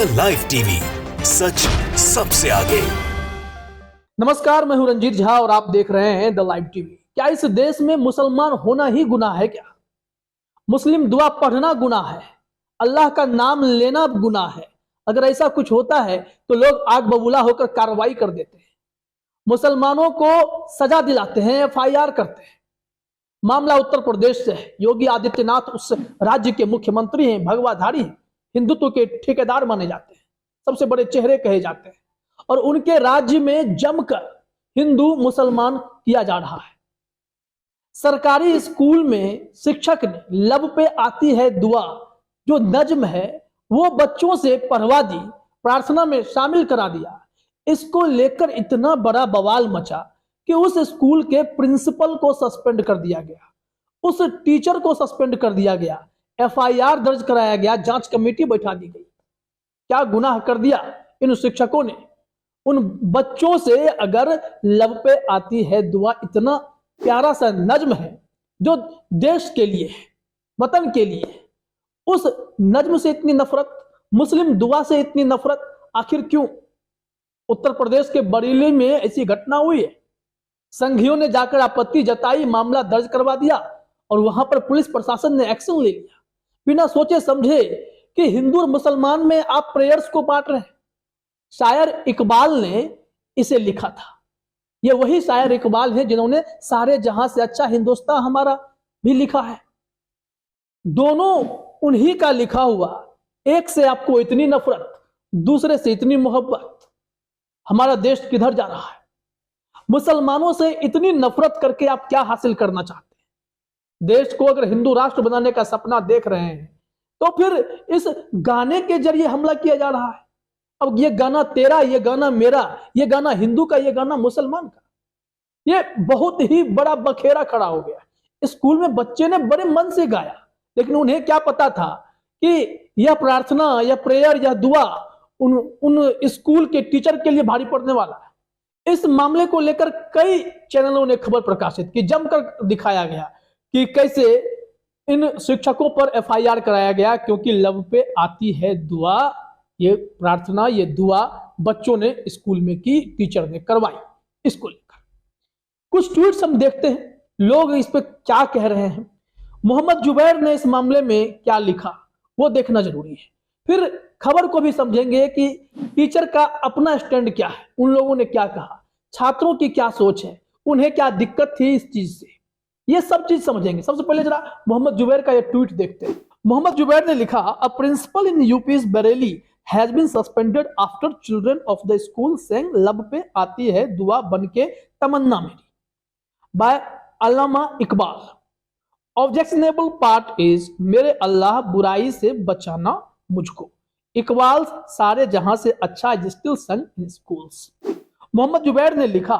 The live TV, सच सबसे आगे। नमस्कार, मैं हूं रंजीत झा और आप देख रहे हैं द लाइव टीवी। क्या इस देश में मुसलमान होना ही गुनाह है क्या? मुस्लिम दुआ पढ़ना गुनाह है, अल्लाह का नाम लेना गुनाह है। अगर ऐसा कुछ होता है तो लोग आग बबूला होकर कार्रवाई कर देते हैं, मुसलमानों को सजा दिलाते हैं, एफआईआर करते हैं। मामला उत्तर प्रदेश से है। योगी आदित्यनाथ उस राज्य के मुख्यमंत्री हैं, भगवाधारी हैं, हिंदुत्व के ठेकेदार माने जाते हैं, सबसे बड़े चेहरे कहे जाते हैं और उनके राज्य में जमकर हिंदू मुसलमान किया जा रहा है। सरकारी स्कूल में शिक्षक ने लब पे आती है दुआ जो नज्म है वो बच्चों से पढ़वा दी, प्रार्थना में शामिल करा दिया। इसको लेकर इतना बड़ा बवाल मचा कि उस स्कूल के प्रिंसिपल को सस्पेंड कर दिया गया, उस टीचर को सस्पेंड कर दिया गया, एफआईआर दर्ज कराया गया, जांच कमेटी बैठा दी गई। क्या गुनाह कर दिया इन शिक्षकों ने? उन बच्चों से अगर लब पे आती है दुआ इतना प्यारा सा नज्म है जो देश के लिए है, वतन के लिए है, उस नज्म से इतनी नफरत, मुस्लिम दुआ से इतनी नफरत, आखिर क्यों? उत्तर प्रदेश के बरेली में ऐसी घटना हुई है। संघियों ने जाकर आपत्ति जताई, मामला दर्ज करवा दिया और वहां पर पुलिस प्रशासन ने एक्शन ले लिया, बिना सोचे समझे कि हिंदू और मुसलमान में आप प्रेयर्स को बांट रहे हैं। शायर इकबाल ने इसे लिखा था। ये वही शायर इकबाल है जिन्होंने सारे जहां से अच्छा हिंदुस्तान हमारा भी लिखा है। दोनों उन्हीं का लिखा हुआ। एक से आपको इतनी नफरत, दूसरे से इतनी मोहब्बत। हमारा देश किधर जा रहा है? मुसलमानों से इतनी नफरत करके आप क्या हासिल करना चाहते हैं? देश को अगर हिंदू राष्ट्र बनाने का सपना देख रहे हैं तो फिर इस गाने के जरिए हमला किया जा रहा है। अब ये गाना तेरा, ये गाना मेरा, ये गाना हिंदू का, ये गाना मुसलमान का, ये बहुत ही बड़ा बखेरा खड़ा हो गया। स्कूल में बच्चे ने बड़े मन से गाया, लेकिन उन्हें क्या पता था कि यह प्रार्थना या प्रेयर या दुआ उन स्कूल के टीचर के लिए भारी पड़ने वाला है। इस मामले को लेकर कई चैनलों ने खबर प्रकाशित की, जमकर दिखाया गया कि कैसे इन शिक्षकों पर एफआईआर कराया गया क्योंकि लब पे आती है दुआ, ये प्रार्थना, ये दुआ बच्चों ने स्कूल में की, टीचर ने करवाई। इसको लेकर कुछ ट्वीट्स हम देखते हैं, लोग इस पे क्या कह रहे हैं। मोहम्मद जुबैर ने इस मामले में क्या लिखा वो देखना जरूरी है। फिर खबर को भी समझेंगे कि टीचर का अपना स्टैंड क्या है, उन लोगों ने क्या कहा, छात्रों की क्या सोच है, उन्हें क्या दिक्कत थी इस चीज से, ये सब चीज समझेंगे। सबसे पहले जरा मोहम्मद जुबैर का ये ट्वीट देखते हैं। मोहम्मद जुबैर ने लिखा, a principal in UP's Bareilly has been suspended after children of the school sang लब पे आती है दुआ बनके तमन्ना मेरी, by Allama Iqbal. Objectionable part is मेरे अल्लाह बुराई से बचाना मुझको, इकबाल सारे जहां से अच्छा स्टिल संग इन स्कूल्स। मोहम्मद जुबैर ने लिखा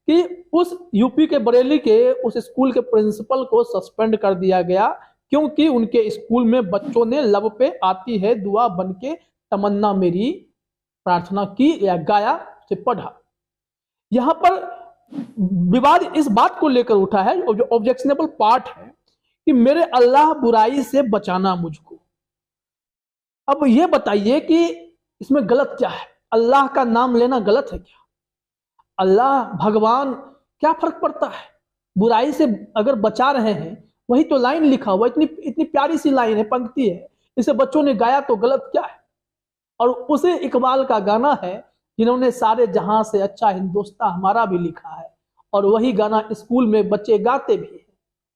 कि उस यूपी के बरेली के उस स्कूल के प्रिंसिपल को सस्पेंड कर दिया गया क्योंकि उनके स्कूल में बच्चों ने लब पे आती है दुआ बनके तमन्ना मेरी प्रार्थना की या गाया, से पढ़ा। यहां पर विवाद इस बात को लेकर उठा है, जो ऑब्जेक्शनेबल पार्ट है कि मेरे अल्लाह बुराई से बचाना मुझको। अब यह बताइए कि इसमें गलत क्या है? अल्लाह का नाम लेना गलत है क्या? अल्लाह भगवान, क्या फर्क पड़ता है? बुराई से अगर बचा रहे हैं, वही तो लाइन लिखा हुआ, इतनी इतनी प्यारी सी लाइन है, पंक्ति है, इसे बच्चों ने गाया तो गलत क्या है? और उसे इकबाल का गाना है जिन्होंने सारे जहां से अच्छा हिंदुस्तान हमारा भी लिखा है, और वही गाना स्कूल में बच्चे गाते भी हैं,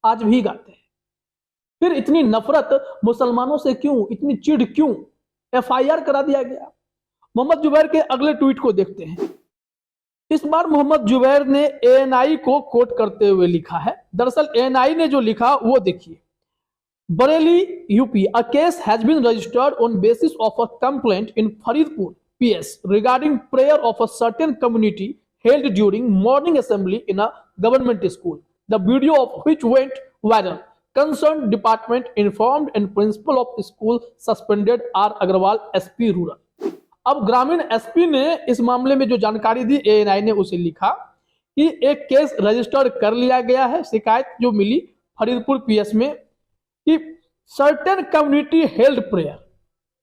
आज भी गाते हैं। फिर इतनी नफरत मुसलमानों से क्यों, इतनी चिढ़ क्यों? एफआईआर करा दिया गया। मोहम्मद जुबैर के अगले ट्वीट को देखते हैं। इस बार मोहम्मद जुबैर ने एएनआई को कोट करते हुए लिखा है। दरअसल एएनआई ने जो लिखा वो देखिए। Bareilly UP, a case has been registered on basis of a complaint in Faridpur PS regarding prayer of a certain community held during morning assembly in a government school, the video of which went viral. Concern department informed and principal of school suspended R Agarwal, SP rural. अब ग्रामीण SP ने इस मामले में जो जानकारी दी, ANI ने उसे लिखा कि एक केस रजिस्टर कर लिया गया है। शिकायत जो मिली फरीदपुर पीएस में कि सर्टेन कम्युनिटी हेल्ड प्रेयर,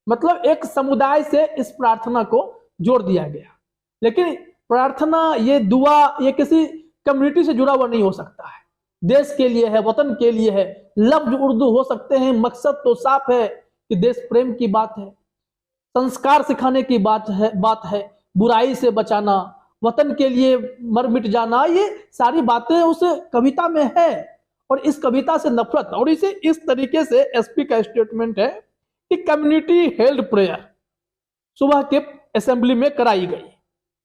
मतलब एक समुदाय से इस प्रार्थना को जोड़ दिया गया। लेकिन प्रार्थना, ये दुआ, ये किसी कम्युनिटी से जुड़ा हुआ नहीं हो सकता है। देश के लिए है, वतन के लिए है। लफ्ज उर्दू हो सकते हैं, मकसद तो साफ है कि देश प्रेम की बात है, संस्कार सिखाने की बात है, बुराई से बचाना, वतन के लिए मर मिट जाना, ये सारी बातें उस कविता में है। और इस कविता से नफरत, और इसे इस तरीके से एसपी का स्टेटमेंट है कि कम्युनिटी हेल्ड प्रेयर सुबह के असेंबली में कराई गई।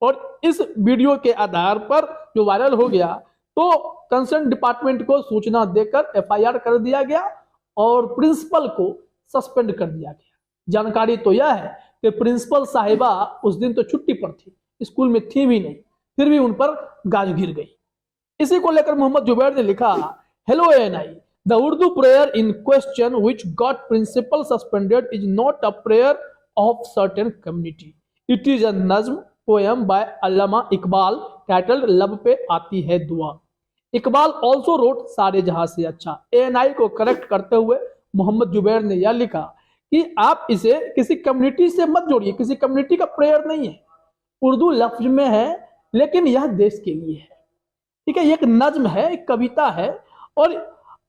और इस वीडियो के आधार पर जो वायरल हो गया, तो कंसर्न डिपार्टमेंट को सूचना देकर एफआईआर कर दिया गया और प्रिंसिपल को सस्पेंड कर दिया गया। जानकारी तो यह है कि प्रिंसिपल साहिबा उस दिन तो छुट्टी पर थी, स्कूल में थी भी नहीं, फिर भी उन पर गाज गिर गई। इसी को लेकर मोहम्मद जुबैर ने लिखा, hello ANI, the Urdu prayer in question which got principal suspended is not a prayer of certain community, it is a nazm poem by Allama Iqbal titled लब पे आती है दुआ। इकबाल ऑल्सो रोट सारे जहां से अच्छा। एएनआई को करेक्ट करते हुए मोहम्मद जुबैर ने यह लिखा कि आप इसे किसी कम्युनिटी से मत जोड़िए, किसी कम्युनिटी का प्रेयर नहीं है, उर्दू लफ्ज में है, लेकिन यह देश के लिए है। ठीक है, एक नज्म है, एक कविता है, और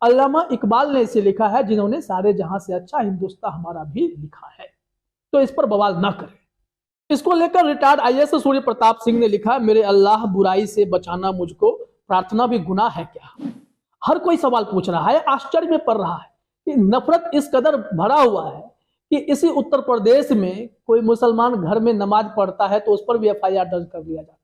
अल्लामा इकबाल ने इसे लिखा है, जिन्होंने सारे जहां से अच्छा हिंदुस्तान हमारा भी लिखा है। तो इस पर बवाल ना करें। इसको लेकर रिटायर्ड आईएएस सूर्य प्रताप सिंह ने लिखा, मेरे अल्लाह बुराई से बचाना मुझको, प्रार्थना भी गुनाह है क्या? हर कोई सवाल पूछ रहा है, आश्चर्य में पड़ रहा है कि नफरत इस कदर भरा हुआ है कि इसी उत्तर प्रदेश में कोई मुसलमान घर में नमाज पढ़ता है तो उस पर भी एफआईआर दर्ज कर दिया जाता है।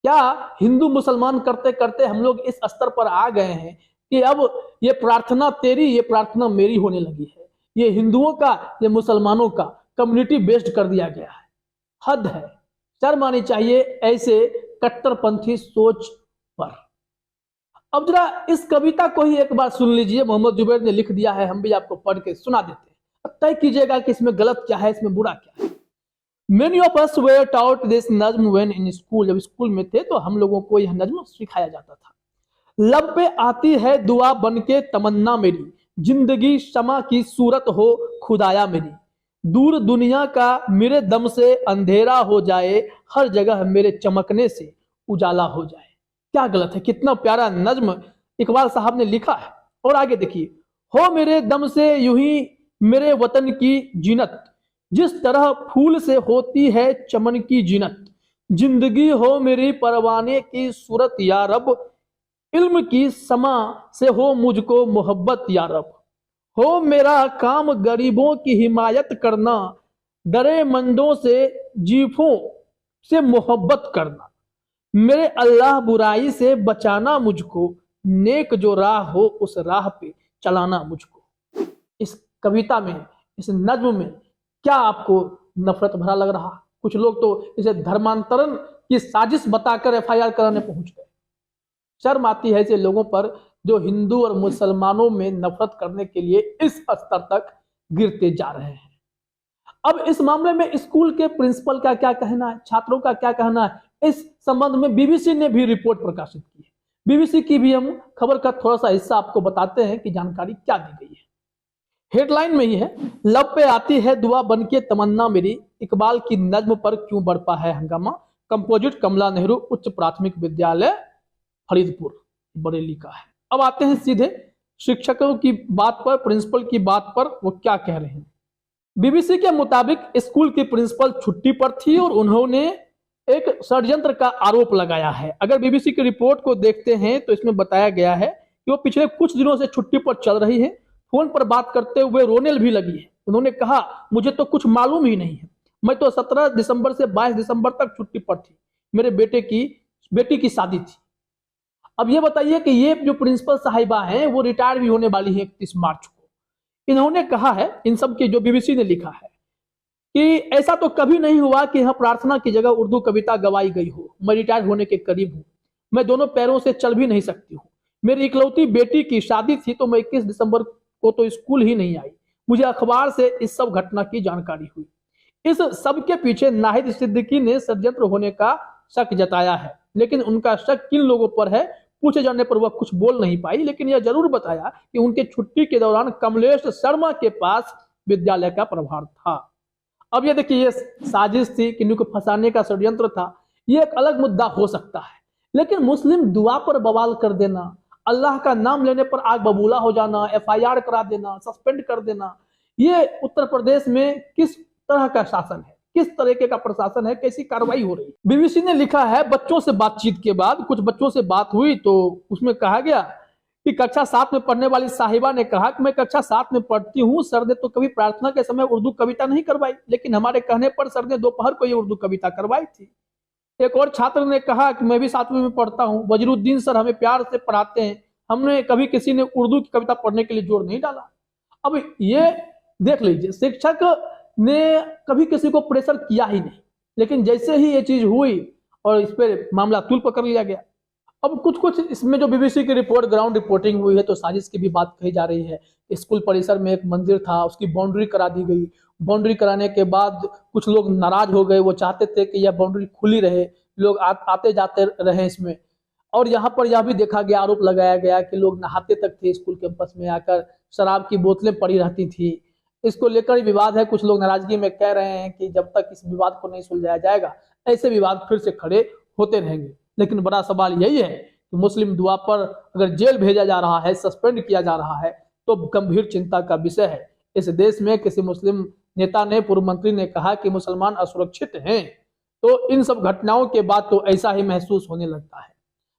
क्या हिंदू मुसलमान करते करते हम लोग इस स्तर पर आ गए हैं कि अब ये प्रार्थना तेरी, ये प्रार्थना मेरी होने लगी है? ये हिंदुओं का, ये मुसलमानों का कम्युनिटी बेस्ड कर दिया गया है। हद है, शर्म आनी चाहिए ऐसे कट्टरपंथी सोच पर। अब जरा इस कविता को ही एक बार सुन लीजिए, मोहम्मद जुबैर ने लिख दिया है, हम भी आपको पढ़ के सुना देते हैं, अब तय कीजिएगा कि इसमें गलत क्या है, इसमें बुरा क्या है। Many of us were taught this नज्म when in school, जब स्कूल में थे तो हम लोगों को यह नज्म सिखाया जाता था। लब पे आती है दुआ बनके तमन्ना मेरी, जिंदगी शमा की सूरत हो खुदाया मेरी, दूर दुनिया का मेरे दम से अंधेरा हो जाए, हर जगह मेरे चमकने से उजाला हो जाए। क्या गलत है? कितना प्यारा नज्म इकबाल साहब ने लिखा है। और आगे देखिए, हो मेरे दम से यूं ही मेरे वतन की जीनत, जिस तरह फूल से होती है चमन की जीनत, जिंदगी हो मेरी परवाने की सूरत या रब, इल्म की समा से हो मुझको मोहब्बत या रब, हो मेरा काम गरीबों की हिमायत करना, दरे मंदों से जीफों से मोहब्बत करना, मेरे अल्लाह बुराई से बचाना मुझको, नेक जो राह हो उस राह पे चलाना मुझको। इस कविता में, इस नज्म में क्या आपको नफरत भरा लग रहा? कुछ लोग तो इसे धर्मांतरण की साजिश बताकर एफआईआर कराने पहुंच गए। शर्म आती है ऐसे लोगों पर जो हिंदू और मुसलमानों में नफरत करने के लिए इस स्तर तक गिरते जा रहे हैं। अब इस मामले में स्कूल के प्रिंसिपल का क्या कहना है, छात्रों का क्या कहना है, इस संबंध में बीबीसी ने भी रिपोर्ट प्रकाशित की है। बीबीसी की भी हम खबर का थोड़ा सा हिस्सा आपको बताते हैं कि जानकारी क्या दी गई है। हेडलाइन में ही है, लब पे आती है दुआ बनके तमन्ना मेरी, इकबाल की नज्म पर क्यों बरपा है हंगामा, कंपोजिट कमला नेहरू उच्च प्राथमिक विद्यालय फरीदपुर बरेली का है। अब आते हैं सीधे शिक्षकों की बात पर, प्रिंसिपल की बात पर, वो क्या कह रहे हैं। बीबीसी के मुताबिक स्कूल की प्रिंसिपल छुट्टी पर थी और उन्होंने एक षड्यंत्र का आरोप लगाया है। अगर बीबीसी की रिपोर्ट को देखते हैं तो इसमें बताया गया है कि वो पिछले कुछ दिनों से छुट्टी पर चल रही है। फोन पर बात करते हुए रोने भी लगी है। उन्होंने कहा, मुझे तो कुछ मालूम ही नहीं है, मैं तो 17 दिसंबर से 22 दिसंबर तक छुट्टी पर थी, मेरे बेटी की शादी थी। अब ये बताइए कि ये जो प्रिंसिपल साहिबा हैं वो रिटायर भी होने वाली है 31 मार्च को। इन्होंने कहा है, इन सब के जो बीबीसी ने लिखा है, कि ऐसा तो कभी नहीं हुआ कि यहाँ प्रार्थना की जगह उर्दू कविता गवाई गई हो। मैं रिटायर होने के करीब हूँ, मैं दोनों पैरों से चल भी नहीं सकती हूँ, मेरी इकलौती बेटी की शादी थी तो मैं 21 दिसंबर को तो स्कूल ही नहीं आई, मुझे अखबार से इस सब घटना की जानकारी हुई। इस सब के पीछे नाहिद सिद्दीकी ने षड्यंत्र होने का शक जताया है, लेकिन उनका शक किन लोगों पर है पूछे जाने पर वह कुछ बोल नहीं पाई। लेकिन यह जरूर बताया कि उनके छुट्टी के दौरान कमलेश शर्मा के पास विद्यालय का प्रभार था। अब ये देखिए, ये साजिश थी, किन्हीं को फंसाने का षड्यंत्र था, ये एक अलग मुद्दा हो सकता है। लेकिन मुस्लिम दुआ पर बवाल कर देना, अल्लाह का नाम लेने पर आग बबूला हो जाना, FIR करा देना, सस्पेंड कर देना, ये उत्तर प्रदेश में किस तरह का शासन है, किस तरीके का प्रशासन है, कैसी कार्रवाई हो रही है। BBC ने लिखा है, बच्चों से बातचीत के बाद कुछ बच्चों से बात हुई तो उसमें कहा गया कि कक्षा 7 में पढ़ने वाली साहिबा ने कहा कि मैं कक्षा 7 में पढ़ती हूँ, सर ने तो कभी प्रार्थना के समय उर्दू कविता नहीं करवाई, लेकिन हमारे कहने पर सर ने दोपहर को ये उर्दू कविता करवाई थी। एक और छात्र ने कहा कि मैं भी 7वीं में पढ़ता हूँ, वजीरुद्दीन सर हमें प्यार से पढ़ाते हैं, हमने कभी किसी ने उर्दू की कविता पढ़ने के लिए जोर नहीं डाला। अब ये देख लीजिए, शिक्षक ने कभी किसी को प्रेशर किया ही नहीं, लेकिन जैसे ही ये चीज हुई और इस पर मामला तुल पकड़ लिया गया। अब कुछ इसमें जो BBC की रिपोर्ट, ग्राउंड रिपोर्टिंग हुई है, तो साजिश की भी बात कही जा रही है। स्कूल परिसर में एक मंदिर था, उसकी बाउंड्री करा दी गई। बाउंड्री कराने के बाद कुछ लोग नाराज हो गए, वो चाहते थे कि यह बाउंड्री खुली रहे, लोग आते जाते रहे इसमें। और यहाँ पर यह भी देखा गया, आरोप लगाया गया कि लोग नहाते तक थे स्कूल कैंपस में आकर, शराब की बोतलें पड़ी रहती थी। इसको लेकर विवाद है, कुछ लोग नाराजगी में कह रहे हैं कि जब तक इस विवाद को नहीं सुलझाया जाएगा, ऐसे विवाद फिर से खड़े होते रहेंगे। लेकिन बड़ा सवाल यही है कि मुस्लिम दुआ पर अगर जेल भेजा जा रहा है, सस्पेंड किया जा रहा है, तो गंभीर चिंता का विषय है। इस देश में किसी मुस्लिम नेता ने, पूर्व मंत्री ने कहा कि मुसलमान असुरक्षित हैं, तो इन सब घटनाओं के बाद तो ऐसा ही महसूस होने लगता है।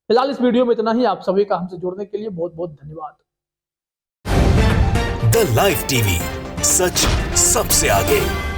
फिलहाल इस वीडियो में इतना ही। आप सभी का हमसे जुड़ने के लिए बहुत बहुत धन्यवाद। द लाइव टीवी, सच सबसे आगे।